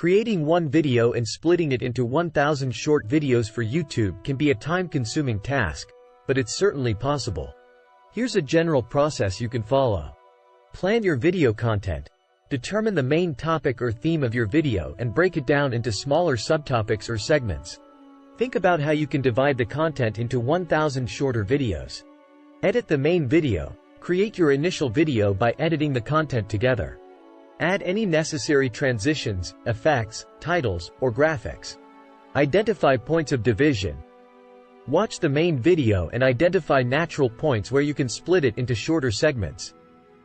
Creating one video and splitting it into 1,000 short videos for YouTube can be a time-consuming task, but it's certainly possible. Here's a general process you can follow. Plan your video content. Determine the main topic or theme of your video and break it down into smaller subtopics or segments. Think about how you can divide the content into 1,000 shorter videos. Edit the main video. Create your initial video by editing the content together. Add any necessary transitions, effects, titles, or graphics. Identify points of division. Watch the main video and identify natural points where you can split it into shorter segments.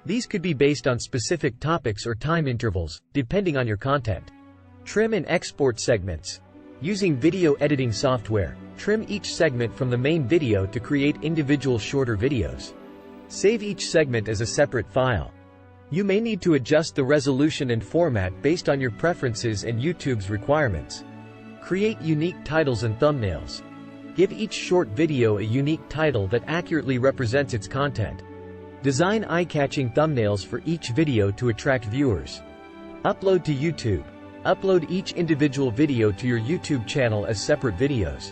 These could be based on specific topics or time intervals, depending on your content. Trim and export segments. Using video editing software, trim each segment from the main video to create individual shorter videos. Save each segment as a separate file. You may need to adjust the resolution and format based on your preferences and YouTube's requirements. Create unique titles and thumbnails. Give each short video a unique title that accurately represents its content. Design eye-catching thumbnails for each video to attract viewers. Upload to YouTube. Upload each individual video to your YouTube channel as separate videos.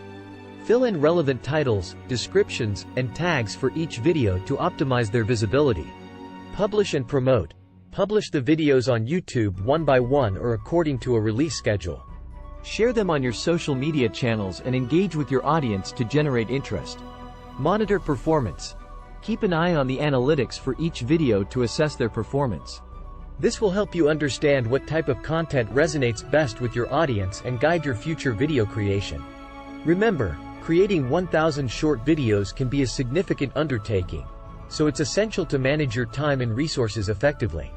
Fill in relevant titles, descriptions, and tags for each video to optimize their visibility. Publish and promote. Publish the videos on YouTube one by one or according to a release schedule. Share them on your social media channels and engage with your audience to generate interest. Monitor performance. Keep an eye on the analytics for each video to assess their performance. This will help you understand what type of content resonates best with your audience and guide your future video creation. Remember, creating 1,000 short videos can be a significant undertaking, so it's essential to manage your time and resources effectively.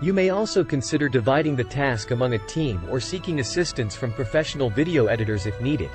You may also consider dividing the task among a team or seeking assistance from professional video editors if needed.